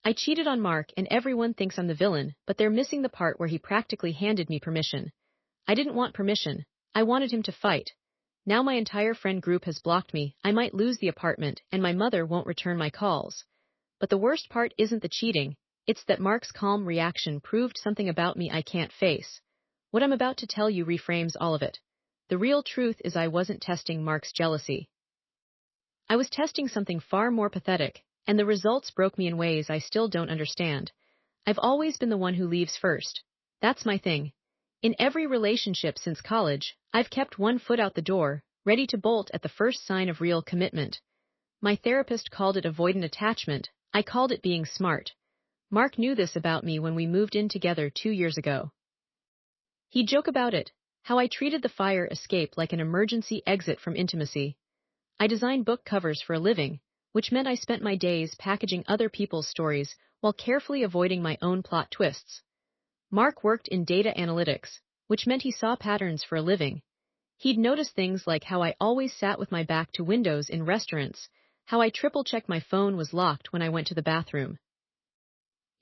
I cheated on Mark and everyone thinks I'm the villain, but they're missing the part where he practically handed me permission. I didn't want permission. I wanted him to fight. Now my entire friend group has blocked me, I might lose the apartment, and my mother won't return my calls. But the worst part isn't the cheating, it's that Mark's calm reaction proved something about me I can't face. What I'm about to tell you reframes all of it. The real truth is I wasn't testing Mark's jealousy. I was testing something far more pathetic, and the results broke me in ways I still don't understand. I've always been the one who leaves first. That's my thing. In every relationship since college, I've kept one foot out the door, ready to bolt at the first sign of real commitment. My therapist called it avoidant attachment, I called it being smart. Mark knew this about me when we moved in together 2 years ago. He'd joke about it, how I treated the fire escape like an emergency exit from intimacy. I designed book covers for a living, which meant I spent my days packaging other people's stories while carefully avoiding my own plot twists. Mark worked in data analytics, which meant he saw patterns for a living. He'd notice things like how I always sat with my back to windows in restaurants, how I triple-checked my phone was locked when I went to the bathroom.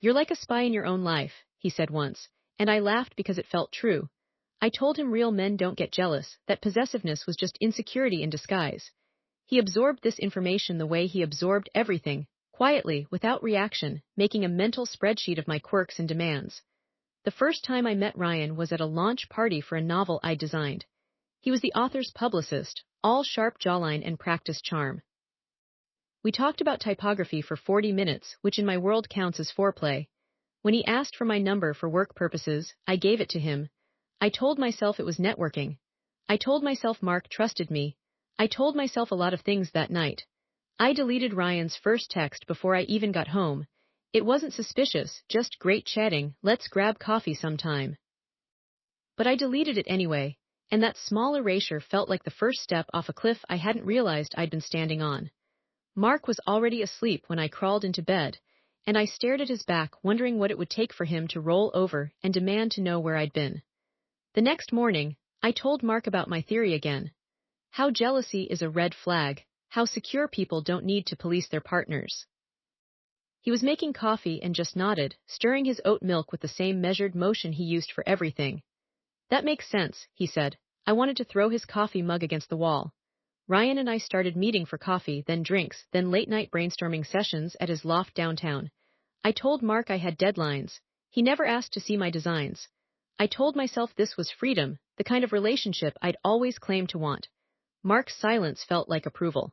"You're like a spy in your own life," he said once, and I laughed because it felt true. I told him real men don't get jealous, that possessiveness was just insecurity in disguise. He absorbed this information the way he absorbed everything, quietly, without reaction, making a mental spreadsheet of my quirks and demands. The first time I met Ryan was at a launch party for a novel I designed. He was the author's publicist, all sharp jawline and practiced charm. We talked about typography for 40 minutes, which in my world counts as foreplay. When he asked for my number for work purposes, I gave it to him. I told myself it was networking. I told myself Mark trusted me. I told myself a lot of things that night. I deleted Ryan's first text before I even got home. It wasn't suspicious, just great chatting, let's grab coffee sometime. But I deleted it anyway, and that small erasure felt like the first step off a cliff I hadn't realized I'd been standing on. Mark was already asleep when I crawled into bed, and I stared at his back, wondering what it would take for him to roll over and demand to know where I'd been. The next morning, I told Mark about my theory again. How jealousy is a red flag, how secure people don't need to police their partners. He was making coffee and just nodded, stirring his oat milk with the same measured motion he used for everything. "That makes sense," he said. I wanted to throw his coffee mug against the wall. Ryan and I started meeting for coffee, then drinks, then late-night brainstorming sessions at his loft downtown. I told Mark I had deadlines. He never asked to see my designs. I told myself this was freedom, the kind of relationship I'd always claimed to want. Mark's silence felt like approval.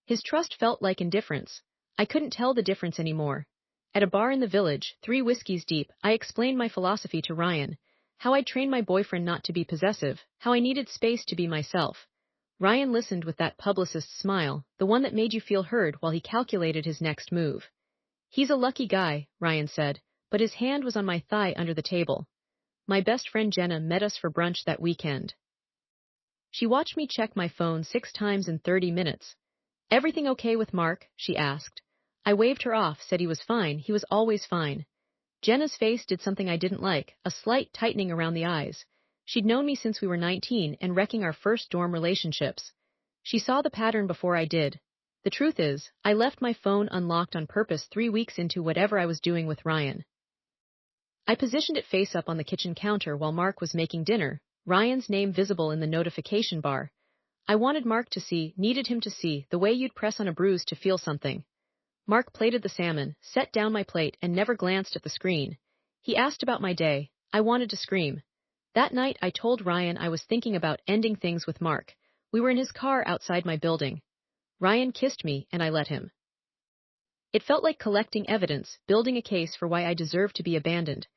His trust felt like indifference. I couldn't tell the difference anymore. At a bar in the village, 3 whiskeys deep, I explained my philosophy to Ryan, how I'd trained my boyfriend not to be possessive, how I needed space to be myself. Ryan listened with that publicist's smile, the one that made you feel heard while he calculated his next move. "He's a lucky guy," Ryan said, but his hand was on my thigh under the table. My best friend Jenna met us for brunch that weekend. She watched me check my phone 6 times in 30 minutes. "Everything okay with Mark?" she asked. I waved her off, said he was fine, he was always fine. Jenna's face did something I didn't like, a slight tightening around the eyes. She'd known me since we were 19 and wrecking our first dorm relationships. She saw the pattern before I did. The truth is, I left my phone unlocked on purpose 3 weeks into whatever I was doing with Ryan. I positioned it face up on the kitchen counter while Mark was making dinner, Ryan's name visible in the notification bar. I wanted Mark to see, needed him to see, the way you'd press on a bruise to feel something. Mark plated the salmon, set down my plate, and never glanced at the screen. He asked about my day. I wanted to scream. That night I told Ryan I was thinking about ending things with Mark. We were in his car outside my building. Ryan kissed me, and I let him. It felt like collecting evidence, building a case for why I deserved to be abandoned.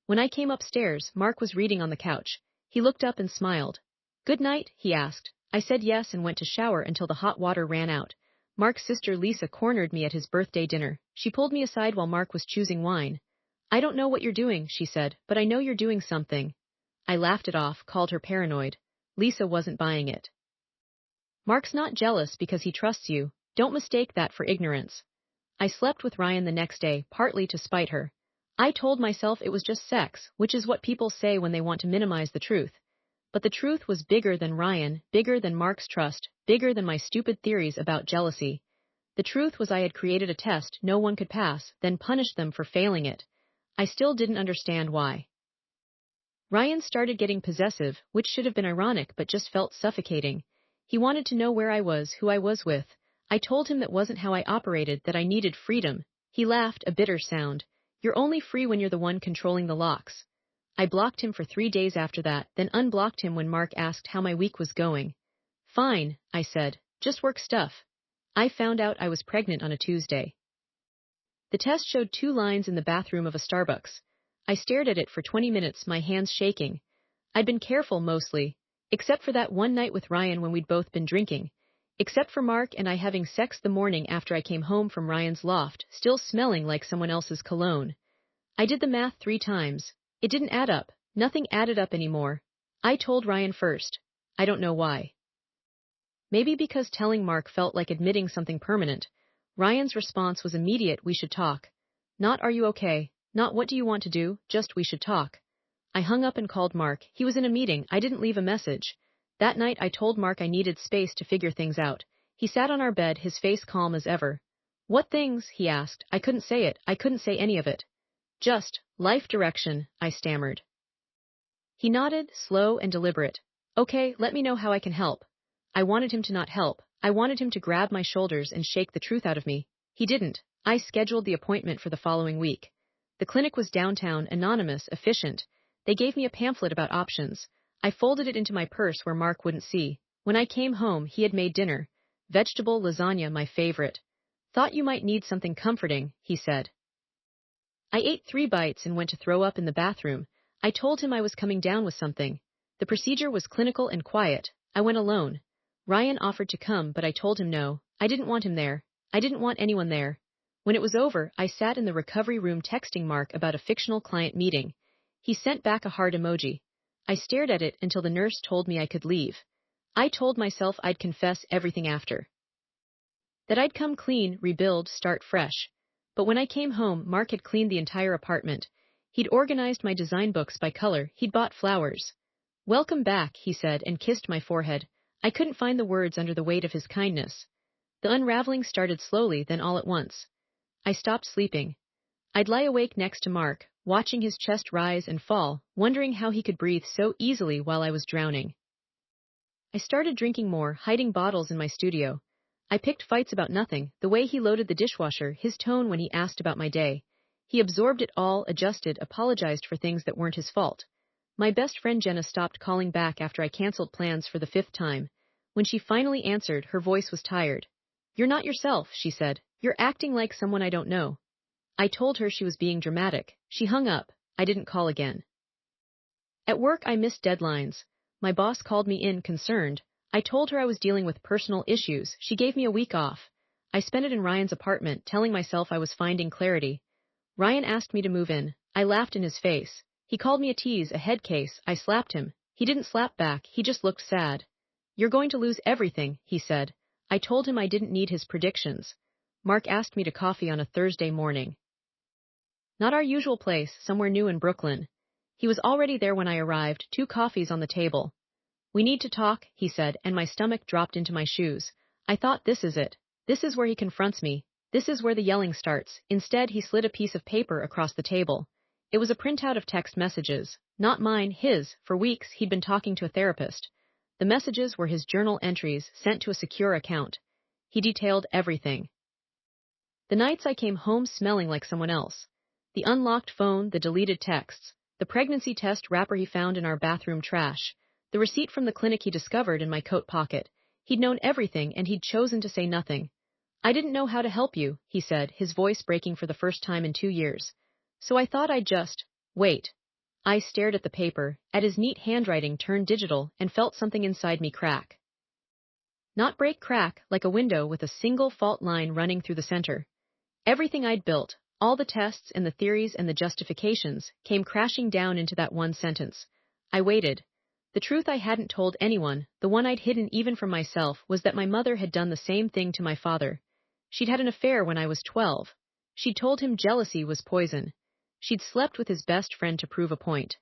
When I came upstairs, Mark was reading on the couch. He looked up and smiled. "Good night?" he asked. I said yes and went to shower until the hot water ran out. Mark's sister Lisa cornered me at his birthday dinner. She pulled me aside while Mark was choosing wine. "I don't know what you're doing," she said, "but I know you're doing something." I laughed it off, called her paranoid. Lisa wasn't buying it. Mark's not jealous because he trusts you. Don't mistake that for ignorance. I slept with Ryan the next day, partly to spite her. I told myself it was just sex, which is what people say when they want to minimize the truth. But the truth was bigger than Ryan, bigger than Mark's trust, bigger than my stupid theories about jealousy. The truth was I had created a test no one could pass, then punished them for failing it. I still didn't understand why. Ryan started getting possessive, which should have been ironic but just felt suffocating. He wanted to know where I was, who I was with. I told him that wasn't how I operated, that I needed freedom. He laughed, a bitter sound. You're only free when you're the one controlling the locks. I blocked him for 3 days after that, then unblocked him when Mark asked how my week was going. Fine, I said. Just work stuff. I found out I was pregnant on a Tuesday. The test showed 2 lines in the bathroom of a Starbucks. I stared at it for 20 minutes, my hands shaking. I'd been careful mostly, except for that one night with Ryan when we'd both been drinking. Except for Mark and I having sex the morning after I came home from Ryan's loft, still smelling like someone else's cologne. I did the math 3 times. It didn't add up. Nothing added up anymore. I told Ryan first. I don't know why. Maybe because telling Mark felt like admitting something permanent. Ryan's response was immediate, we should talk. Not are you okay, not what do you want to do, just we should talk. I hung up and called Mark. He was in a meeting, I didn't leave a message. That night I told Mark I needed space to figure things out. He sat on our bed, his face calm as ever. What things? He asked. I couldn't say it, I couldn't say any of it. Just, life direction, I stammered. He nodded, slow and deliberate. Okay, let me know how I can help. I wanted him to not help. I wanted him to grab my shoulders and shake the truth out of me. He didn't. I scheduled the appointment for the following week. The clinic was downtown, anonymous, efficient. They gave me a pamphlet about options. I folded it into my purse where Mark wouldn't see. When I came home, he had made dinner. Vegetable lasagna, my favorite. Thought you might need something comforting, he said. I ate 3 bites and went to throw up in the bathroom. I told him I was coming down with something. The procedure was clinical and quiet. I went alone. Ryan offered to come, but I told him no. I didn't want him there. I didn't want anyone there. When it was over, I sat in the recovery room texting Mark about a fictional client meeting. He sent back a heart emoji. I stared at it until the nurse told me I could leave. I told myself I'd confess everything after. That I'd come clean, rebuild, start fresh. But when I came home, Mark had cleaned the entire apartment. He'd organized my design books by color. He'd bought flowers. Welcome back, he said, and kissed my forehead. I couldn't find the words under the weight of his kindness. The unraveling started slowly, then all at once. I stopped sleeping. I'd lie awake next to Mark, watching his chest rise and fall, wondering how he could breathe so easily while I was drowning. I started drinking more, hiding bottles in my studio. I picked fights about nothing, the way he loaded the dishwasher, his tone when he asked about my day. He absorbed it all, adjusted, apologized for things that weren't his fault. My best friend Jenna stopped calling back after I canceled plans for the 5th time. When she finally answered, her voice was tired. You're not yourself, she said. You're acting like someone I don't know. I told her she was being dramatic. She hung up. I didn't call again. At work, I missed deadlines. My boss called me in, concerned. I told her I was dealing with personal issues. She gave me a week off. I spent it in Ryan's apartment, telling myself I was finding clarity. Ryan asked me to move in. I laughed in his face. He called me a tease, a head case. I slapped him. He didn't slap back. He just looked sad. You're going to lose everything, he said. I told him I didn't need his predictions. Mark asked me to coffee on a Thursday morning. Not our usual place, somewhere new in Brooklyn. He was already there when I arrived, 2 coffees on the table. We need to talk, he said, and my stomach dropped into my shoes. I thought, this is it. This is where he confronts me. This is where the yelling starts. Instead, he slid a piece of paper across the table. It was a printout of text messages. Not mine, his. For weeks, he'd been talking to a therapist. The messages were his journal entries, sent to a secure account. He detailed everything. The nights I came home smelling like someone else. The unlocked phone, the deleted texts, the pregnancy test wrapper he found in our bathroom trash, the receipt from the clinic he discovered in my coat pocket. He'd known everything, and he'd chosen to say nothing. I didn't know how to help you, he said, his voice breaking for the first time in 2 years. So I thought I'd just wait. I stared at the paper, at his neat handwriting turned digital, and felt something inside me crack. Not break, crack, like a window with a single fault line running through the center. Everything I'd built, all the tests and the theories and the justifications, came crashing down into that one sentence. I waited. The truth I hadn't told anyone, the one I'd hidden even from myself, was that my mother had done the same thing to my father. She'd had an affair when I was 12. She'd told him jealousy was poison. She'd slept with his best friend to prove a point.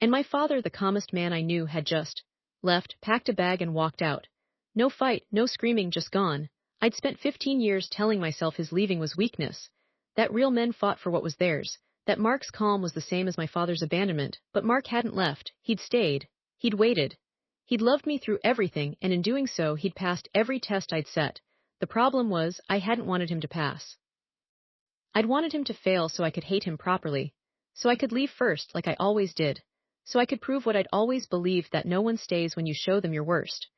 And my father, the calmest man I knew, had just left, packed a bag and walked out. No fight, no screaming, just gone. I'd spent 15 years telling myself his leaving was weakness, that real men fought for what was theirs, that Mark's calm was the same as my father's abandonment, but Mark hadn't left, he'd stayed, he'd waited. He'd loved me through everything, and in doing so, he'd passed every test I'd set. The problem was, I hadn't wanted him to pass. I'd wanted him to fail so I could hate him properly. So I could leave first, like I always did. So I could prove what I'd always believed, that no one stays when you show them your worst.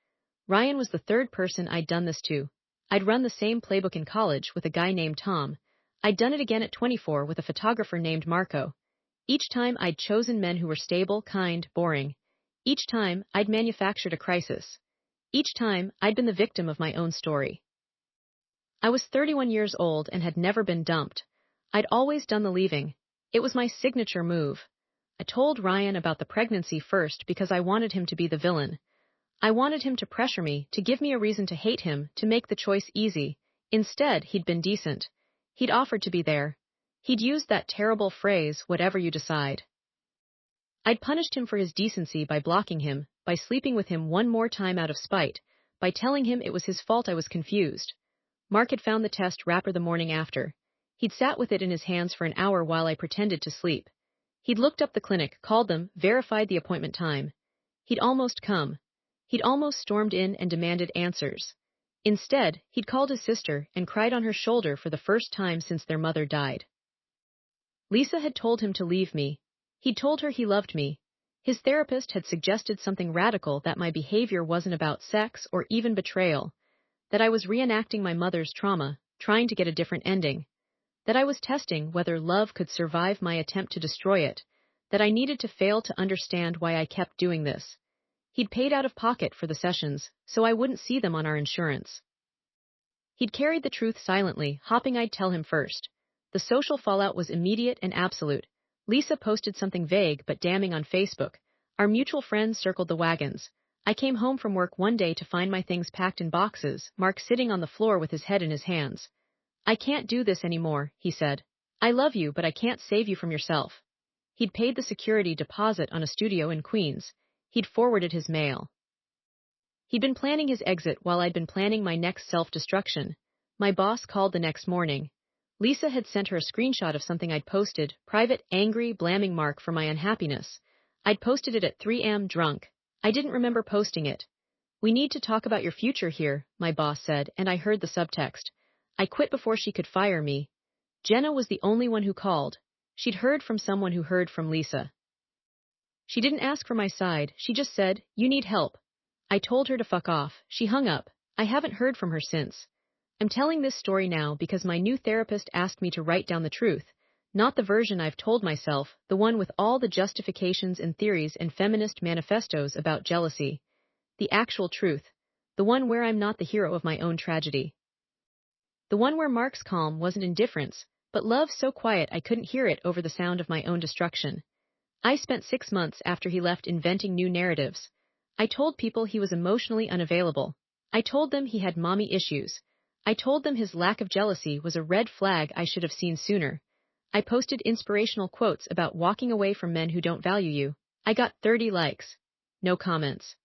Ryan was the third person I'd done this to. I'd run the same playbook in college with a guy named Tom. I'd done it again at 24 with a photographer named Marco. Each time I'd chosen men who were stable, kind, boring. Each time I'd manufactured a crisis. Each time I'd been the victim of my own story. I was 31 years old and had never been dumped. I'd always done the leaving. It was my signature move. I told Ryan about the pregnancy first because I wanted him to be the villain. I wanted him to pressure me, to give me a reason to hate him, to make the choice easy. Instead, he'd been decent. He'd offered to be there. He'd used that terrible phrase, whatever you decide. I'd punished him for his decency by blocking him, by sleeping with him one more time out of spite, by telling him it was his fault I was confused. Mark had found the test wrapper the morning after. He'd sat with it in his hands for an hour while I pretended to sleep. He'd looked up the clinic, called them, verified the appointment time. He'd almost come. He'd almost stormed in and demanded answers. Instead, he'd called his sister and cried on her shoulder for the first time since their mother died. Lisa had told him to leave me. He'd told her he loved me. His therapist had suggested something radical, that my behavior wasn't about sex or even betrayal, that I was reenacting my mother's trauma, trying to get a different ending, that I was testing whether love could survive my attempt to destroy it, that I needed to fail to understand why I kept doing this. He'd paid out of pocket for the sessions, so I wouldn't see them on our insurance. He'd carried the truth silently, hoping I'd tell him first. The social fallout was immediate and absolute. Lisa posted something vague but damning on Facebook. Our mutual friends circled the wagons. I came home from work one day to find my things packed in boxes, Mark sitting on the floor with his head in his hands. I can't do this anymore, he said. I love you, but I can't save you from yourself. He'd paid the security deposit on a studio in Queens. He'd forwarded his mail. He'd been planning his exit while I'd been planning my next self-destruction. My boss called the next morning. Lisa had sent her a screenshot of something I'd posted, private, angry, blaming Mark for my unhappiness. I'd posted it at 3 a.m. drunk. I didn't remember posting it. We need to talk about your future here, my boss said, and I heard the subtext. I quit before she could fire me. Jenna was the only one who called. She'd heard from someone who heard from Lisa. She didn't ask for my side, she just said, you need help. I told her to fuck off. She hung up. I haven't heard from her since. I'm telling this story now because my new therapist asked me to write down the truth, not the version I've told myself, the one with all the justifications and theories and feminist manifestos about jealousy. The actual truth. The one where I'm not the hero of my own tragedy. The one where Mark's calm wasn't indifference, but love so quiet I couldn't hear it over the sound of my own destruction. I spent 6 months after he left inventing new narratives. I told people he was emotionally unavailable. I told them he had mommy issues. I told them his lack of jealousy was a red flag I should have seen sooner. I posted inspirational quotes about walking away from men who don't value you. I got 30 likes. No comments.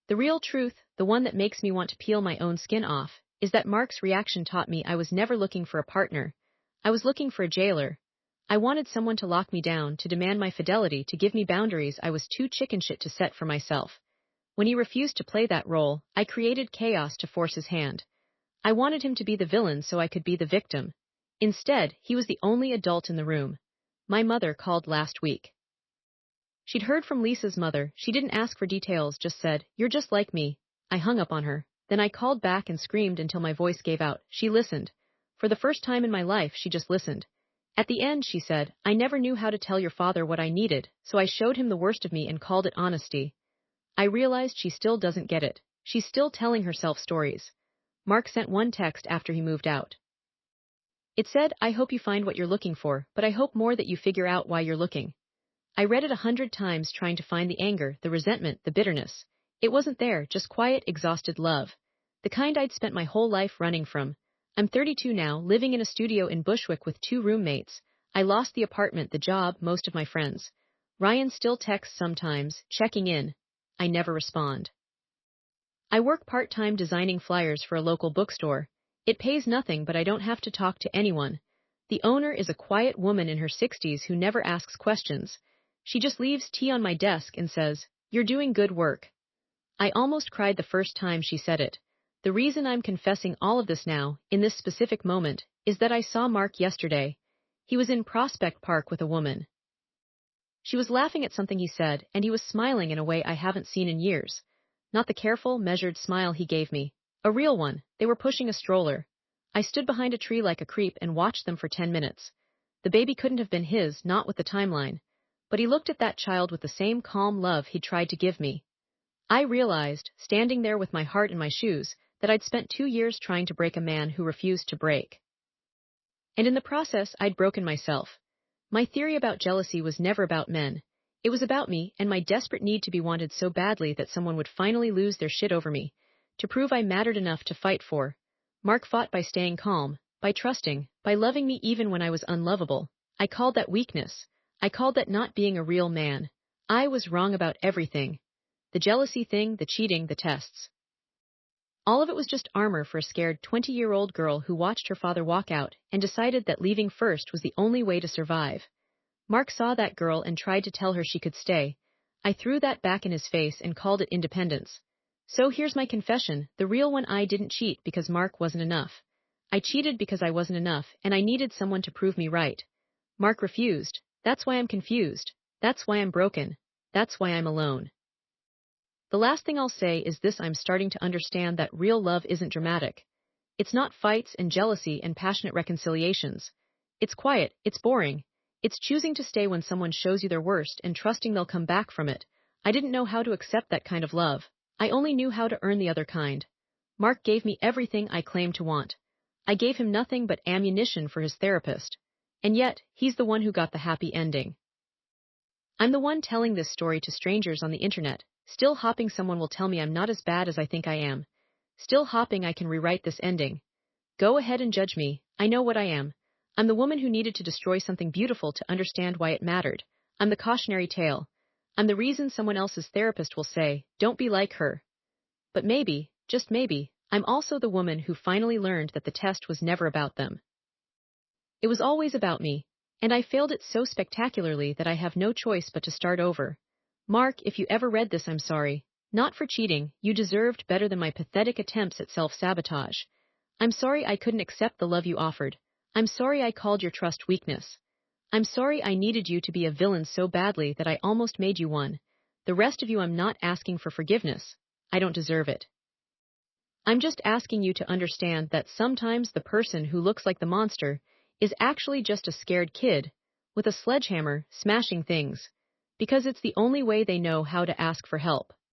The real truth, the one that makes me want to peel my own skin off, is that Mark's reaction taught me I was never looking for a partner. I was looking for a jailer. I wanted someone to lock me down, to demand my fidelity, to give me boundaries I was too chicken shit to set for myself. When he refused to play that role, I created chaos to force his hand. I wanted him to be the villain so I could be the victim. Instead, he was the only adult in the room. My mother called last week. She'd heard from Lisa's mother. She didn't ask for details, just said, "You're just like me." I hung up on her. Then I called back and screamed until my voice gave out. She listened. For the first time in my life, she just listened. At the end, she said, "I never knew how to tell your father what I needed, so I showed him the worst of me and called it honesty." I realized she still doesn't get it. She's still telling herself stories. Mark sent one text after he moved out. It said, "I hope you find what you're looking for, but I hope more that you figure out why you're looking." I read it 100 times trying to find the anger, the resentment, the bitterness. It wasn't there, just quiet, exhausted love. The kind I'd spent my whole life running from. I'm 32 now, living in a studio in Bushwick with 2 roommates. I lost the apartment, the job, most of my friends. Ryan still texts sometimes, checking in. I never respond. I work part-time designing flyers for a local bookstore. It pays nothing, but I don't have to talk to anyone. The owner is a quiet woman in her 60s who never asks questions. She just leaves tea on my desk and says, "You're doing good work." I almost cried the first time she said it. The reason I'm confessing all of this now, in this specific moment, is that I saw Mark yesterday. He was in Prospect Park with a woman. She was laughing at something he said, and he was smiling in a way I haven't seen in years. Not the careful, measured smile he gave me. A real one. They were pushing a stroller. I stood behind a tree like a creep and watched them for 10 minutes. The baby couldn't have been his, not with the timeline. But he looked at that child with the same calm love he'd tried to give me. I realized, standing there with my heart in my shoes, that I'd spent 2 years trying to break a man who refused to break. And in the process, I'd broken myself. My theory about jealousy was never about men. It was about me and my desperate need to be wanted so badly that someone would finally lose their shit over me, to prove I mattered enough to fight for. Mark fought by staying calm, by trusting, by loving me even when I was unlovable. I called that weakness. I called that not being a real man. I was wrong about everything. The jealousy thing, the cheating, the tests. All of it was just armor for a scared 20-year-old girl who watched her father walk out and decided that leaving first was the only way to survive. Mark saw that girl and tried to tell her she could stay. I threw that back in his face and called it independence. So here's my confession, the real one: I didn't cheat because Mark wasn't enough. I cheated because I wasn't enough, and I needed someone to prove me right. Mark refused. That's why I'm confused. That's why I'm broken. That's why I'm alone. The last thing I'll say is this: I'm starting to understand that real love isn't dramatic. It's not fights and jealousy and passionate reconciliations. It's quiet, it's boring. It's choosing to stay when someone shows you their worst and trusting they'll come back from it. I didn't know how to accept that kind of love. I only knew how to earn the other kind. Mark gave me everything I claimed to want. I gave him nothing but ammunition for his therapist. And yet, he's the one who got the happy ending. I'm the one telling this story to strangers on the internet, still hoping someone will tell me I'm not as bad as I think I am. Still hoping I can rewrite this ending. Go ahead and judge me. I know what I am. I'm the woman who needed to destroy something beautiful to understand why it mattered. I'm the cautionary tale. I'm the reason someone else's therapist will say, "Don't be like her." But maybe, just maybe, I'm also the woman who finally learned that the test was never about them. It was always about me, and I failed it so spectacularly that I have no choice but to start over. Mark, if you ever read this, I'm sorry. Not for cheating, you deserved better than my pathetic attempts at self-sabotage. I'm sorry I couldn't accept the love you offered. I'm sorry I called your trust weakness. I'm sorry I needed you to be a villain so badly that I almost made you one. The rest of you, I'm not asking for forgiveness. I don't deserve it. I'm just asking you to understand that sometimes the person who looks like the monster is actually just a scared kid with a sledgehammer smashing things, because it's the only way they know how to ask for help.